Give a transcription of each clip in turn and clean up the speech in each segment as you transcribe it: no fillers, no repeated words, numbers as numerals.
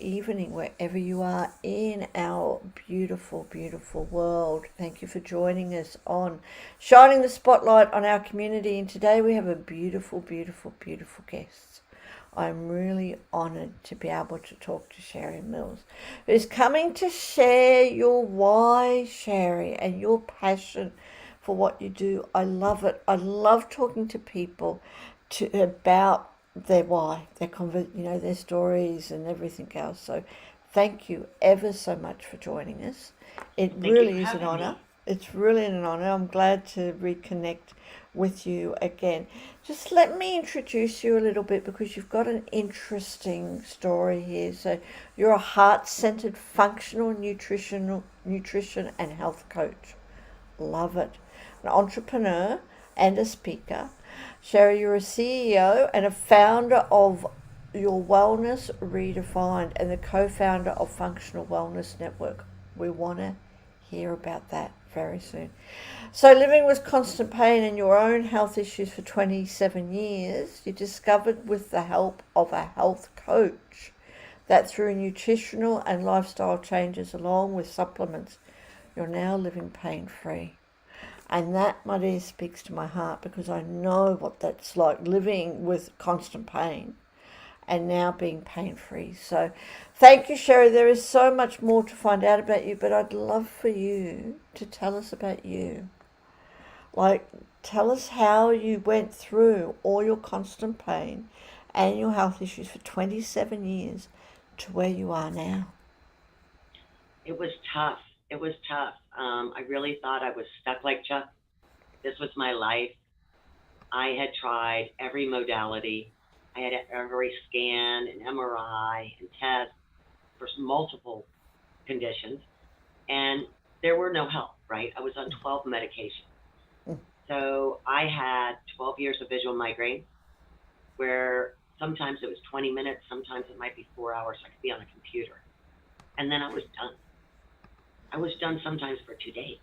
Evening, wherever you are in our beautiful, beautiful world. Thank you for joining us on Shining the Spotlight on our community. And today we have a beautiful, beautiful, beautiful guest. I'm really honoured to be able to talk to Sheri Mills, who's coming to share your why, Sheri, and your passion for what you do. I love it. I love talking to people about their why, their stories and everything else. So, thank you ever so much for joining us. It Thank you for really is an having honour. me. It's really an honour. I'm glad to reconnect with you again. Just let me introduce you a little bit because you've got an interesting story here. So, you're a heart-centered functional nutrition and health coach. Love it. An entrepreneur and a speaker. Sheri, you're a CEO and a founder of Your Wellness Redefined and the co founder of Functional Wellness Network. We want to hear about that very soon. So, living with constant pain and your own health issues for 27 years, you discovered with the help of a health coach that through nutritional and lifestyle changes along with supplements, you're now living pain free. And that, my dear, speaks to my heart because I know what that's like living with constant pain and now being pain free. So, thank you, Sheri. There is so much more to find out about you, but I'd love for you to tell us about you. Like, tell us how you went through all your constant pain and your health issues for 27 years to where you are now. It was tough. It was tough. I really thought I was stuck like Chuck. This was my life. I had tried every modality. I had every scan and MRI and test for multiple conditions, and there were no help, right? I was on 12 medications. So I had 12 years of visual migraine where sometimes it was 20 minutes, sometimes it might be 4 hours. I could be on a computer. And then I was done. I was done sometimes for 2 days.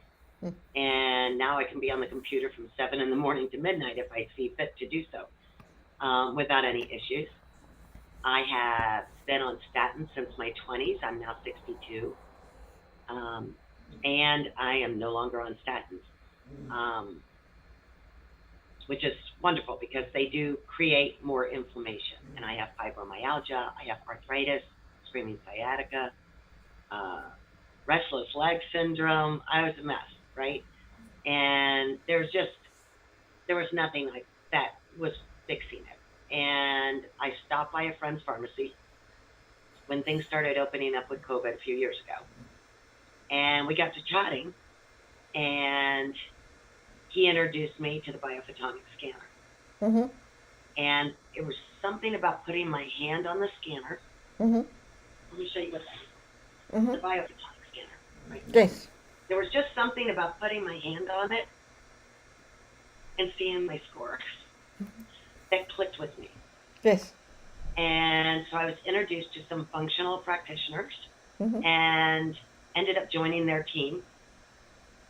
And now I can be on the computer from 7 in the morning to midnight if I see fit to do so without any issues. I have been on statins since my 20s. I'm now 62. Um, and I am no longer on statins, um, which is wonderful because they do create more inflammation. And I have fibromyalgia, I have arthritis, screaming sciatica, uh, restless leg syndrome. I was a mess, right? And there was nothing like that was fixing it. And I stopped by a friend's pharmacy when things started opening up with COVID a few years ago. And we got to chatting, and he introduced me to the biophotonic scanner. Mm-hmm. And it was something about putting my hand on the scanner. Mm-hmm. Let me show you what that is. Mm-hmm. The biophotonic scanner, right? Yes. There was just something about putting my hand on it and seeing my score that clicked with me. Yes. And so I was introduced to some functional practitioners Mm-hmm. and ended up joining their team.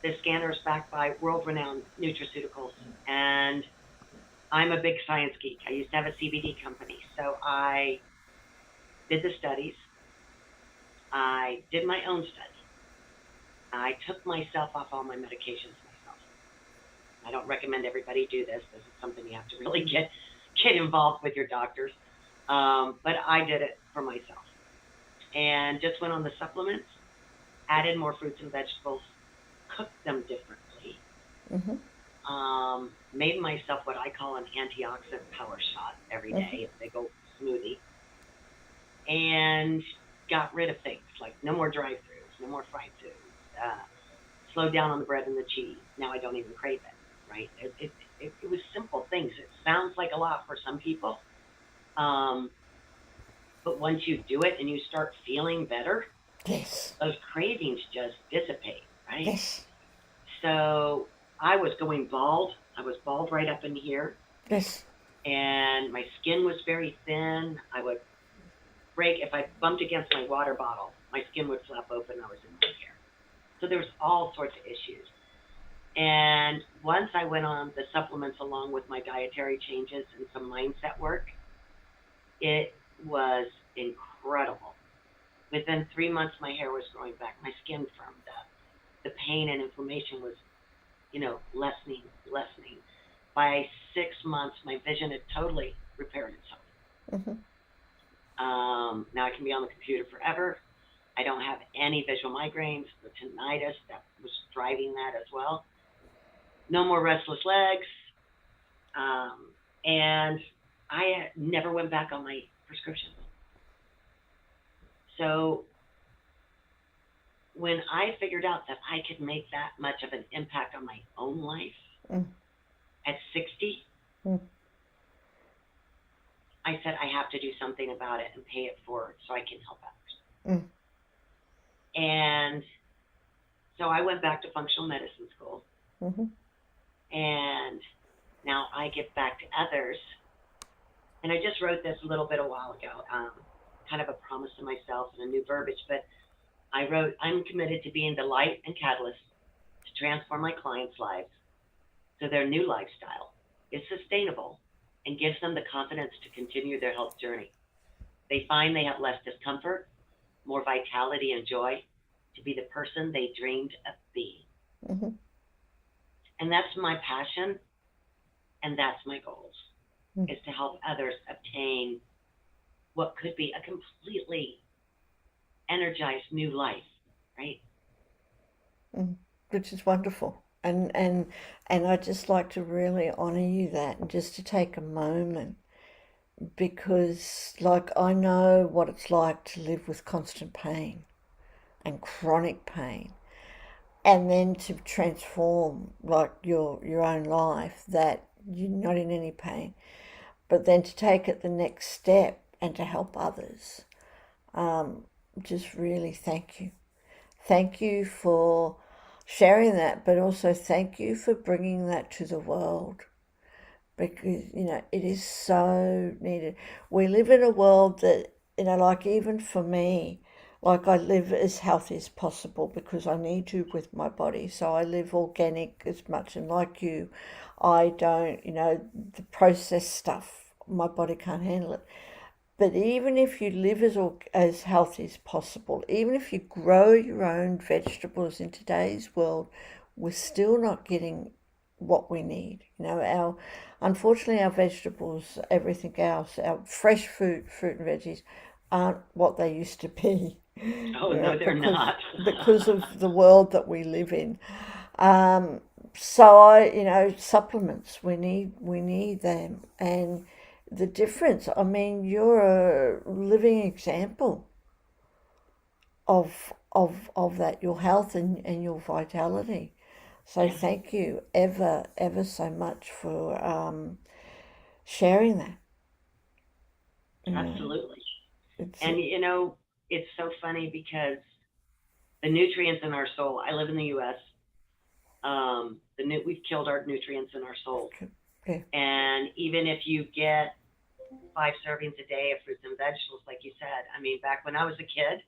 The scanner is backed by world renowned nutraceuticals. And I'm a big science geek. I used to have a CBD company. So I did the studies. I did my own study. I took myself off all my medications myself. I don't recommend everybody do this. This is something you have to really get involved with your doctors. But I did it for myself and just went on the supplements, added more fruits and vegetables, cooked them differently, Mm-hmm. made myself what I call an antioxidant power shot every Mm-hmm. day, a big old smoothie, and got rid of things like no more drive-throughs, no more fried foods, slowed down on the bread and the cheese. Now I don't even crave it, right? It was simple things. It sounds like a lot for some people, um, but once you do it and you start feeling better, Yes. those cravings just dissipate, right? Yes. So I was going bald. I was bald right up in here, Yes. and my skin was very thin. I would break if I bumped against my water bottle. My skin would flap open. I was in my hair. So there was all sorts of issues. And once I went on the supplements along with my dietary changes and some mindset work, it was incredible. Within 3 months, my hair was growing back. My skin firmed up. The pain and inflammation was, lessening, lessening. By 6 months, my vision had totally repaired itself. Mm-hmm. Now I can be on the computer forever. I don't have any visual migraines. The tinnitus that was driving that as well. No more restless legs. And I never went back on my prescriptions. So when I figured out that I could make that much of an impact on my own life Mm. at 60, Mm. I said I have to do something about it and pay it forward so I can help others. Mm. And so I went back to functional medicine school, Mm-hmm. and now I give back to others. And I just wrote this a little bit a while ago, kind of a promise to myself and a new verbiage, but I wrote, I'm committed to being the light and catalyst to transform my clients' lives so their new lifestyle is sustainable and gives them the confidence to continue their health journey. They find they have less discomfort, more vitality and joy to be the person they dreamed of being. Mm-hmm. And that's my passion, and that's my goals, Mm. is to help others obtain what could be a completely energized new life, right? Mm. Which is wonderful. And I just like to really honor you that, and just to take a moment, because like I know what it's like to live with constant pain and chronic pain, and then to transform like your own life, that you're not in any pain, but then to take it the next step and to help others. Just really thank you. Thank you for sharing that, but also thank you for bringing that to the world, because it is so needed. We live in a world that, like, even for me, like, I live as healthy as possible because I need to with my body, so I live organic as much, and like you, I don't, the processed stuff, my body can't handle it. But even if you live as healthy as possible, even if you grow your own vegetables in today's world, we're still not getting what we need. Unfortunately, our vegetables, everything else, our fresh fruit and veggies, aren't what they used to be. Oh, no, they're Because not. of the world that we live in. Um, so supplements, we need them, and the difference. I mean, you're a living example of that, your health and your vitality. So Yeah, thank you ever so much for sharing that. You know, absolutely. it's And it's so funny because the nutrients in our soul. I live in the U.S. We've killed our nutrients in our soul, yeah, and even if you get 5 servings a day of fruits and vegetables, like you said, I mean, back when I was a kid,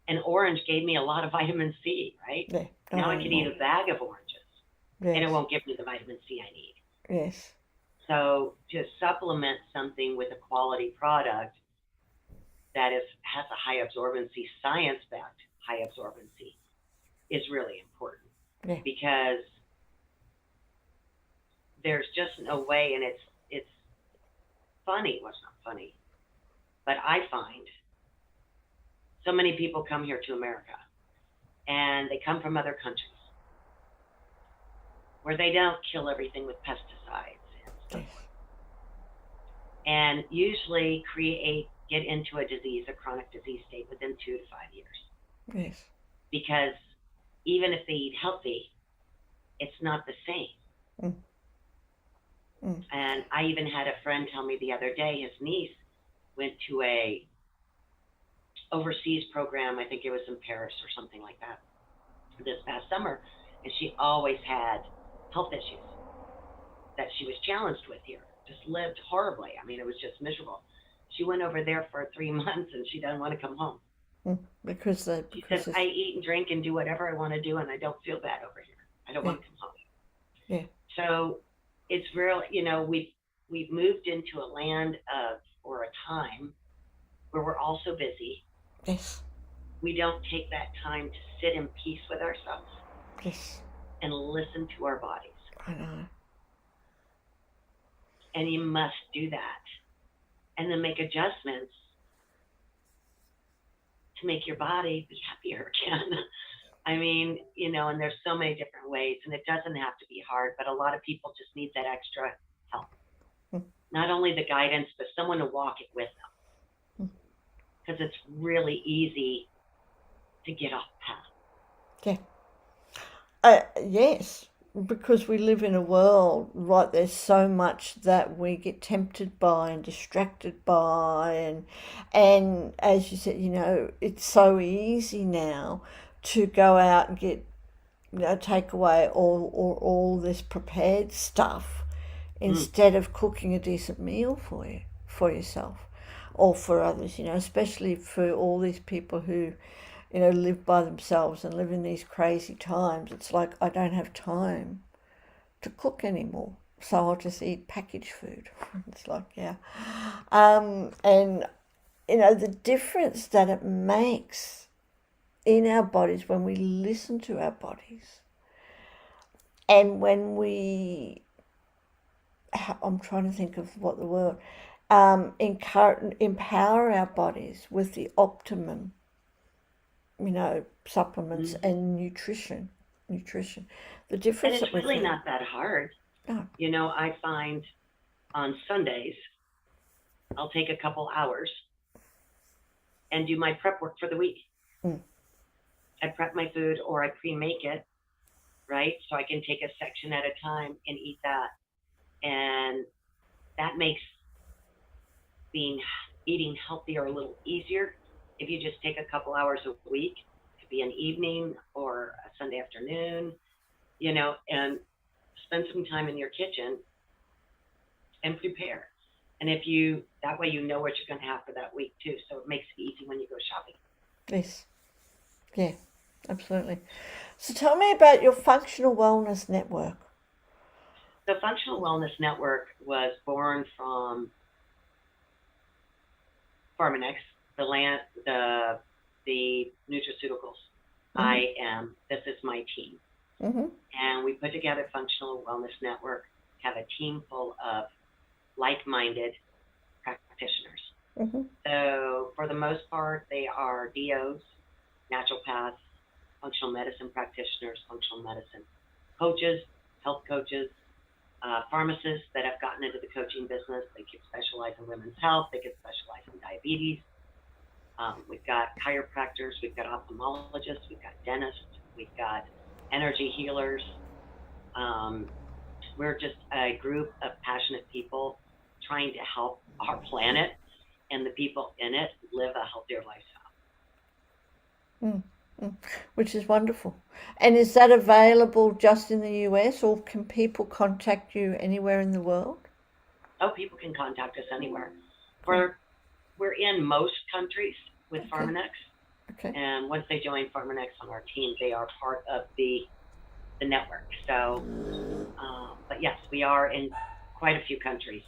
an orange gave me a lot of vitamin C, right? yeah, not Now I could eat anymore. a bag of oranges, and it Yes, won't give me the vitamin C I need. yes, So to supplement something with a quality product that has a high absorbency, science-backed high absorbency, is really important yeah, because there's just no way, and it's funny. Well, it's not funny, but I find so many people come here to America, and they come from other countries where they don't kill everything with pesticides and so yes, forth, and usually get into a disease, a chronic disease state within 2 to 5 years. yes, Because even if they eat healthy, it's not the same. mm, mm, And I even had a friend tell me the other day his niece went to a overseas program. I think it was in Paris or something like that this past summer, and she always had health issues that she was challenged with here. Just lived horribly. I mean, it was just miserable. She went over there for 3 months, and she doesn't want to come home. mm. Because She says, it's I eat and drink and do whatever I want to do, and I don't feel bad over here. I don't yeah, want to come home. yeah, So it's real. We've moved into a land of, or a time where we're all so busy. yes, we don't take that time to sit in peace with ourselves Yes, and listen to our bodies. I know. And you must do that. And then make adjustments to make your body be happier again. I mean, and there's so many different ways, and it doesn't have to be hard, but a lot of people just need that extra help. Mm. Not only the guidance, but someone to walk it with them. Because it's really easy to get off path. Yeah. Yes, because we live in a world, right? There's so much that we get tempted by and distracted by, and as you said, it's so easy now to go out and get, take away all this prepared stuff instead of cooking a decent meal for yourself or for others. Especially for all these people who live by themselves and live in these crazy times. It's like, I don't have time to cook anymore, so I'll just eat packaged food. It's like, yeah. And, the difference that it makes in our bodies when we listen to our bodies and when I'm trying to think of what the word, empower our bodies with the optimum supplements and nutrition. The difference And it's that we really feel. not that hard. No. I find on Sundays, I'll take a couple hours and do my prep work for the week. I prep my food or I pre-make it, right? So I can take a section at a time and eat that. And that makes eating healthier a little easier. If you just take a couple hours a week, it could be an evening or a Sunday afternoon, and spend some time in your kitchen and prepare. And that way you know what you're going to have for that week too. So it makes it easy when you go shopping. Yes. Yeah, absolutely. So tell me about your functional wellness network. The Functional Wellness Network was born from Pharmanex, the nutraceuticals. This is my team. And we put together Functional Wellness Network, have a team full of like-minded practitioners. So for the most part, they are DOs, naturopaths, functional medicine practitioners, functional medicine coaches, health coaches, pharmacists that have gotten into the coaching business. They could specialize in women's health. They could specialize in diabetes. We've got chiropractors. We've got ophthalmologists. We've got dentists. We've got energy healers. We're just a group of passionate people trying to help our planet and the people in it live a healthier lifestyle. Which is wonderful. And is that available just in the US, or can people contact you anywhere in the world? Oh, people can contact us anywhere. We're in most countries with Pharmanex. Okay. And once they join Pharmanex on our team, they are part of the network. So, but yes, we are in quite a few countries.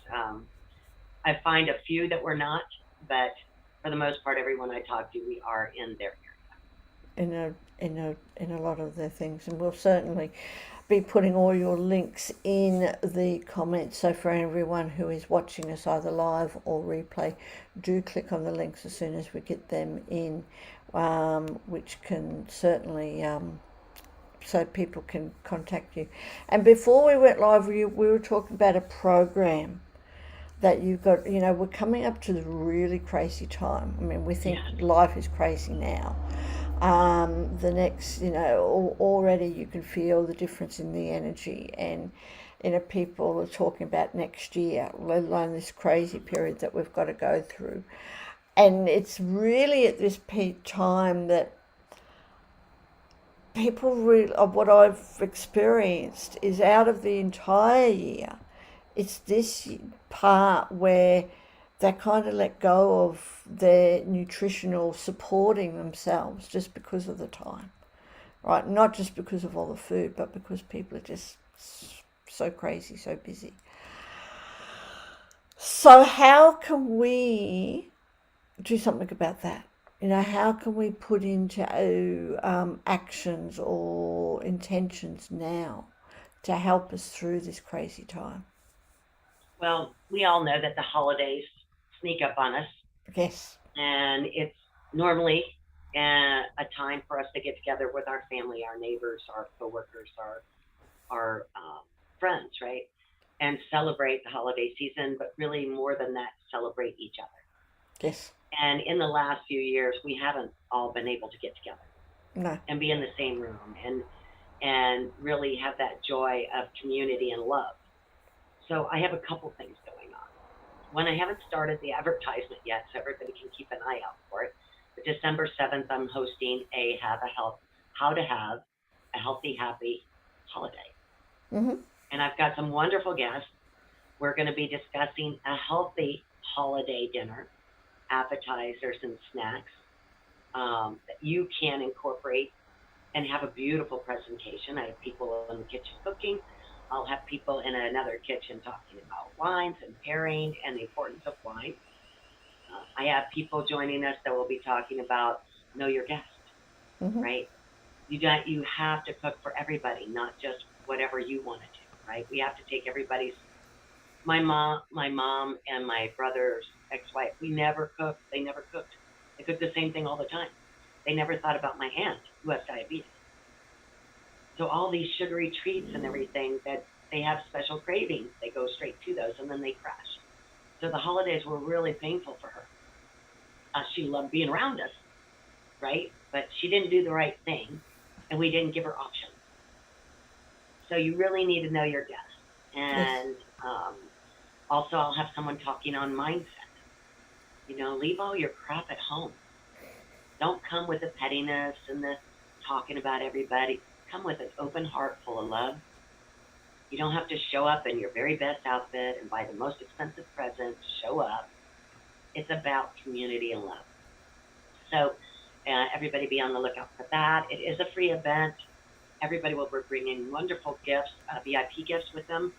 I find a few that we're not, but for the most part, everyone I talk to, we are in their area. In a lot of their things, and we'll certainly be putting all your links in the comments. So for everyone who is watching us either live or replay, do click on the links as soon as we get them in, which can certainly so people can contact you. And before we went live, we were talking about a program that you've got. We're coming up to the really crazy time. I mean, we think life is crazy now. The next, already you can feel the difference in the energy, and people are talking about next year, let alone this crazy period that we've got to go through. And it's really at this peak time that people really, of what I've experienced, is out of the entire year, it's this part where they kind of let go of their nutritional supporting themselves just because of the time, right? Not just because of all the food, but because people are just so crazy, so busy. So how can we do something about that? how can we put into actions or intentions now to help us through this crazy time? Well, we all know that the holidays sneak up on us, Yes. and it's normally a time for us to get together with our family, our neighbors, our coworkers, our friends, right? And celebrate the holiday season, but really more than that, celebrate each other. Yes. And in the last few years, we haven't all been able to get together No. and be in the same room and really have that joy of community and love. So I have a couple things going on. One, I haven't started the advertisement yet, so everybody can keep an eye out for it. But December 7th, I'm hosting a have a health how to have a healthy, happy holiday. Mm-hmm. And I've got some wonderful guests. We're going to be discussing a healthy holiday dinner, appetizers and snacks that you can incorporate and have a beautiful presentation. I have people in the kitchen cooking. I'll have people in another kitchen talking about wines and pairing and the importance of wine. I have people joining us that will be talking about know your guest, Mm-hmm. right? You have to cook for everybody, not just whatever you want to do, right? We have to take everybody's. My mom, and my brother's ex-wife. We never cooked. They never cooked. They cooked the same thing all the time. They never thought about my aunt who has diabetes. So all these sugary treats and everything that they have special cravings, they go straight to those and then they crash. So the holidays were really painful for her. She loved being around us, right? But she didn't do the right thing, and we didn't give her options. So you really need to know your guests. Yes. And also, I'll have someone talking on mindset. Leave all your crap at home. Don't come with the pettiness and the talking about everybody. Come with an open heart full of love. You don't have to show up in your very best outfit and buy the most expensive presents. Show up. It's about community and love. So, everybody be on the lookout for that. It is a free event. Everybody will be bringing wonderful gifts, VIP gifts with them.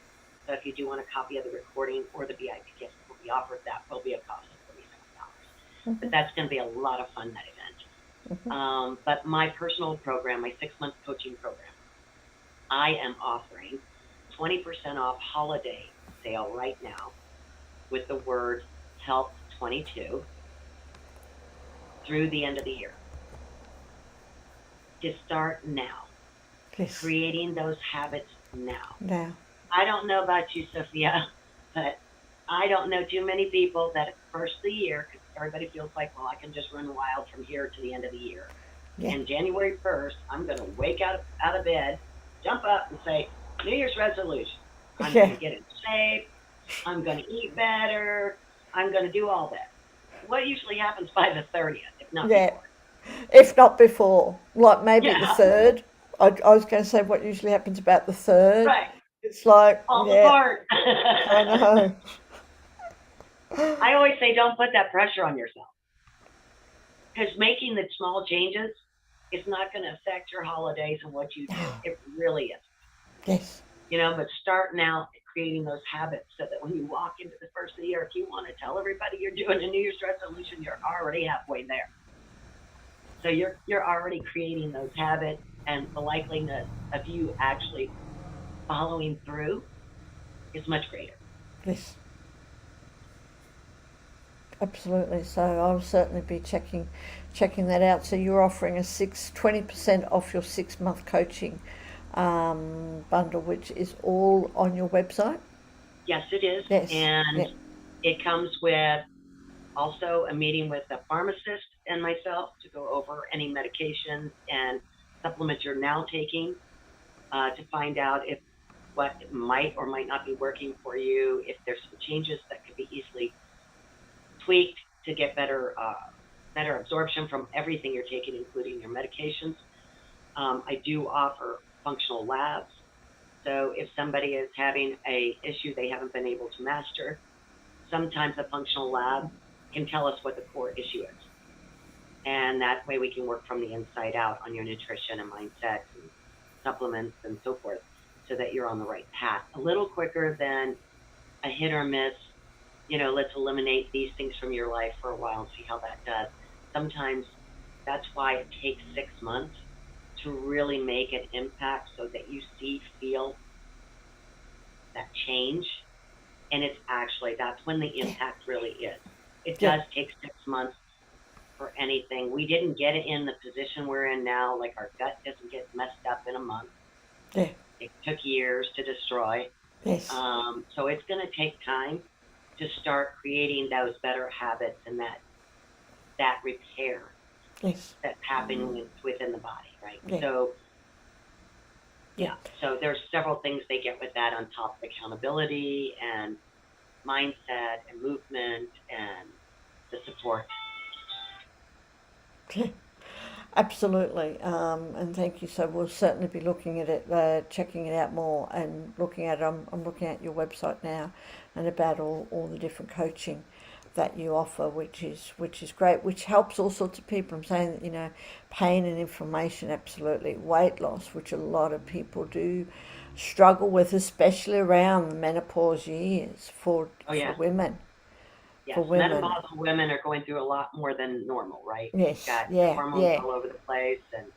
So if you do want a copy of the recording or the VIP gift that will be offered, that will be a cost of $47. Mm-hmm. But that's going to be a lot of fun, that event. Mm-hmm. But my personal program, my 6 month coaching program, I am offering 20% off holiday sale right now with the word health 22 through the end of the year. To start now, Yes. creating those habits now. Now. I don't know about you, Sophia, but I don't know too many people that at the first of the year, because everybody feels like, well, I can just run wild from here to the end of the year. Yeah. And January 1st, I'm going to wake out of bed, jump up and say, New Year's resolution. I'm going Yeah. to get in shape. I'm going to eat better. I'm going to do all that. What usually happens by the 30th, if not Yeah. before? If not before, like maybe the Yeah, third. I was going to say what usually happens about the third. right. It's like, Falls yeah, apart. I know. I always say don't put that pressure on yourself because making the small changes is not going to affect your holidays and what you do. It really is. Yes. But start now creating those habits so that when you walk into the first of the year, if you want to tell everybody you're doing a New Year's resolution, you're already halfway there. So you're already creating those habits, and the likeliness of you actually following through is much greater. Yes. Absolutely. So I'll certainly be checking that out. So you're offering a 20% off your 6 month coaching bundle, which is all on your website. Yes, it is, Yes. and Yeah. it comes with also a meeting with a pharmacist and myself to go over any medications and supplements you're now taking to find out if what might or might not be working for you, if there's some changes that could be easily tweaked to get better absorption from everything you're taking, including your medications. I do offer functional labs. So if somebody is having a issue they haven't been able to master, sometimes a functional lab can tell us what the core issue is. And that way we can work from the inside out on your nutrition and mindset and supplements and so forth so that you're on the right path. A little quicker than a hit or miss, let's eliminate these things from your life for a while and see how that does. sometimes that's why it takes 6 months to really make an impact so that you see, feel that change. And it's actually, that's when the Yeah. impact really is. It Yeah. does take 6 months for anything. We didn't get it in the position we're in now. Like our gut doesn't get messed up in a month. Yeah. It took years to destroy. Yes. So it's going to take time to start creating those better habits and that repair Yes. that's happening within the body, right? Yeah. So Yeah. yeah, so there's several things they get with that on top of accountability and mindset and movement and the support. Absolutely, and thank you. So we'll certainly be looking at it, checking it out more, and looking at. I'm looking at your website now, and about all the different coaching that you offer, which is great, which helps all sorts of people. I'm saying that pain and inflammation, absolutely, weight loss, which a lot of people do struggle with, especially around the menopause years for Oh for yes, women. For yes. women, Menopausal women are going through a lot more than normal, right? You've yes, got yeah, hormones yeah. all over the place, and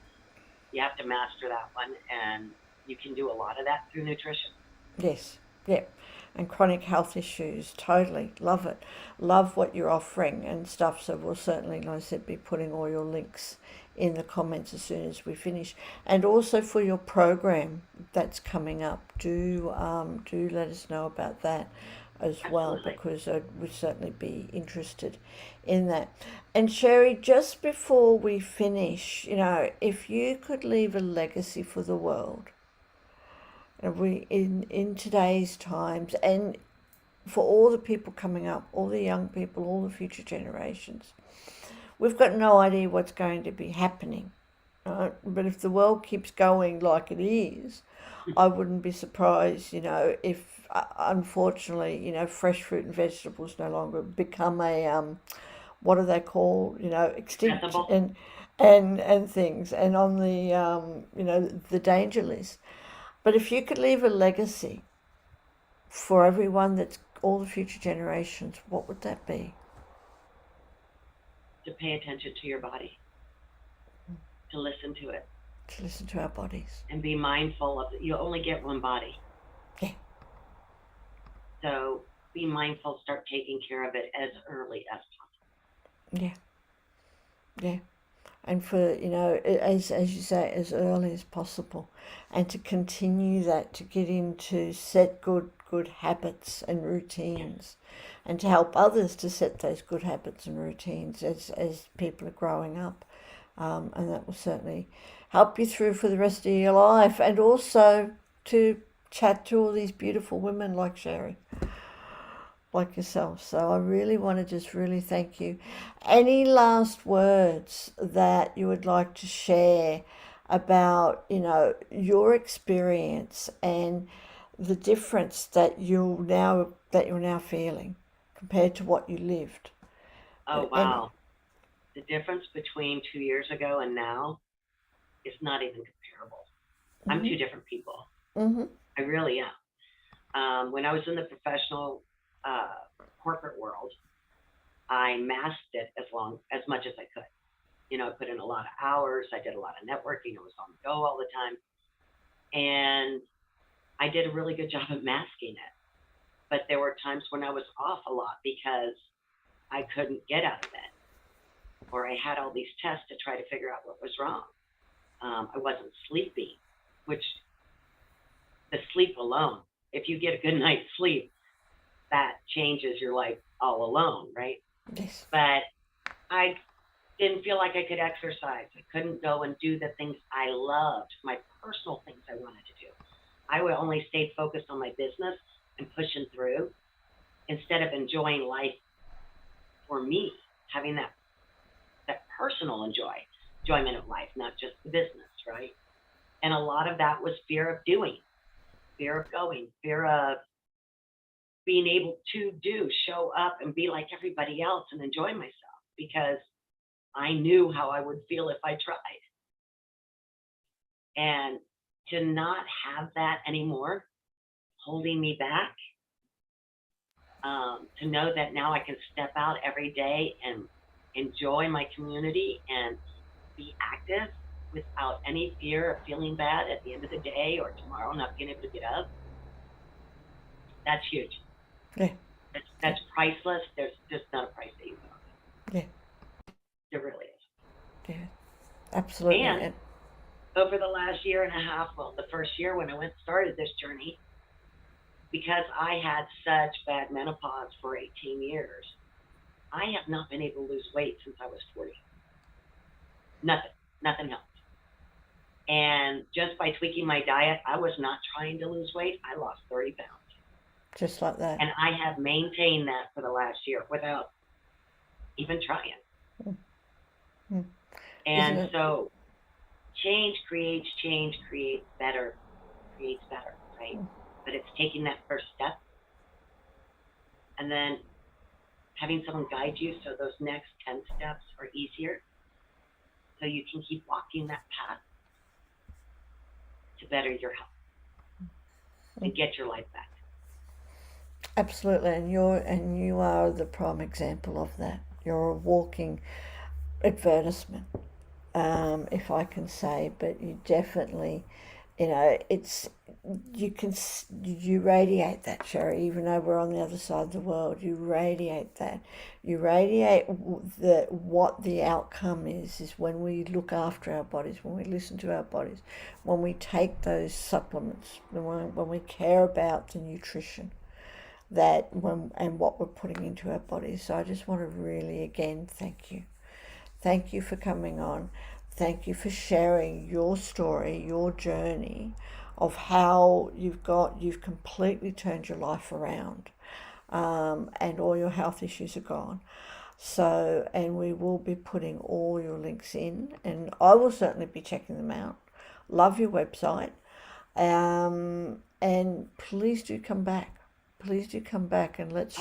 you have to master that one. And you can do a lot of that through nutrition. Yes, yep. And chronic health issues, totally. Love it. Love what you're offering and stuff. So we'll certainly, like I said, be putting all your links in the comments as soon as we finish. And also for your program that's coming up, do let us know about that as well, Absolutely. because I would certainly be interested in that. And Sheri, just before we finish, if you could leave a legacy for the world, and we in today's times, and for all the people coming up, all the young people, all the future generations, we've got no idea what's going to be happening, right? But if the world keeps going like it is, I wouldn't be surprised, if unfortunately, fresh fruit and vegetables no longer become a what are they called, extinct, Accessible. and things, and on the the danger list. But if you could leave a legacy for everyone, that's all the future generations, what would that be? To pay attention to your body, to listen to it, To listen to our bodies. and be mindful of it. You only get one body. Yeah, So be mindful, start taking care of it as early as yeah, yeah. And for, as you say, as early as possible, and to continue that, to get into set good habits and possible. Yes. routines, and to help others to set those good habits and routines as people are growing up. And that will certainly help you through for the rest of your life, and also to chat to all these beautiful women like Sheri, like yourself. So I really want to just really thank you. Any last words that you would like to share about, your experience and the difference that you're now feeling compared to what you lived? Oh And wow. The difference between 2 years ago and now is not even comparable. I'm mhm, two different people. mhm, I really am. When I was in the professional uh, corporate world, I masked it as much as I could. I put in a lot of hours. I did a lot of networking. I was on the go all the time, and I did a really good job of masking it. But there were times when I was off a lot because I couldn't get out of bed, or I had all these tests to try to figure out what was wrong. I wasn't sleeping, which the sleep alone, if you get a good night's sleep, that changes your life all alone, right? yes, But I didn't feel like I could exercise. I couldn't go and do the things I loved, my personal things I wanted to do. I would only stay focused on my business and pushing through instead of enjoying life for me, having that personal enjoyment of life, not just the business, right? And a lot of that was fear of doing, fear of going, fear of being able to show up and be like everybody else and enjoy myself because I knew how I would feel if I tried. And to not have that anymore holding me back, to know that now I can step out every day and enjoy my community and be active without any fear of feeling bad at the end of the day or tomorrow not being able to get up, that's huge. Yeah. That's priceless. There's just not a price that you put on Yeah. it. There really is. Yeah. Absolutely. And over the last year and a half, well, the first year when I started this journey, because I had such bad menopause for 18 years, I have not been able to lose weight since I was 40. Nothing helped. And just by tweaking my diet, I was not trying to lose weight. I lost 30 pounds. Just like that. And I have maintained that for the last year without even trying. Mm. And so change creates better, right? But it's taking that first step and then having someone guide you so those next 10 steps are easier so you can keep walking that path to better your health and get your life back. Absolutely, and you are the prime example of that. You're a walking advertisement, if I can say, but you definitely, you radiate that, Sheri. Even though we're on the other side of the world, you radiate that. You radiate what the outcome is when we look after our bodies, when we listen to our bodies, when we take those supplements, when we care about the nutrition and what we're putting into our bodies. So I just want to really again thank you. Thank you for coming on. Thank you for sharing your story, your journey of how you've completely turned your life around, and all your health issues are gone. So, and we will be putting all your links in, and I will certainly be checking them out. Love your website, and please do come back. Please do come back and let's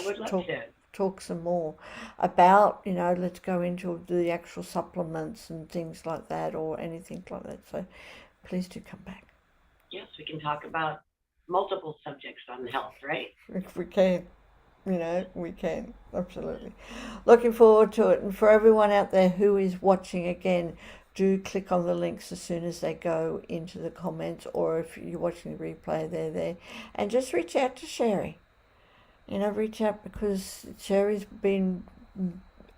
talk some more about, let's go into the actual supplements and things like that or anything like that. So please do come back. Yes, we can talk about multiple subjects on health, right? If we can, we can. Absolutely. Looking forward to it. And for everyone out there who is watching again, do click on the links as soon as they go into the comments, or if you're watching the replay, they're there. And just reach out to Sheri. Reach out, because Sheri's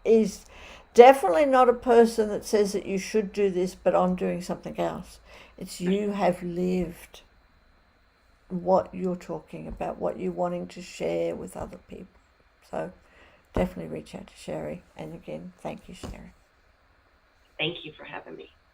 is definitely not a person that says that you should do this, but I'm doing something else. It's you have lived what you're talking about, what you're wanting to share with other people. So definitely reach out to Sheri. And again, thank you, Sheri. Thank you for having me.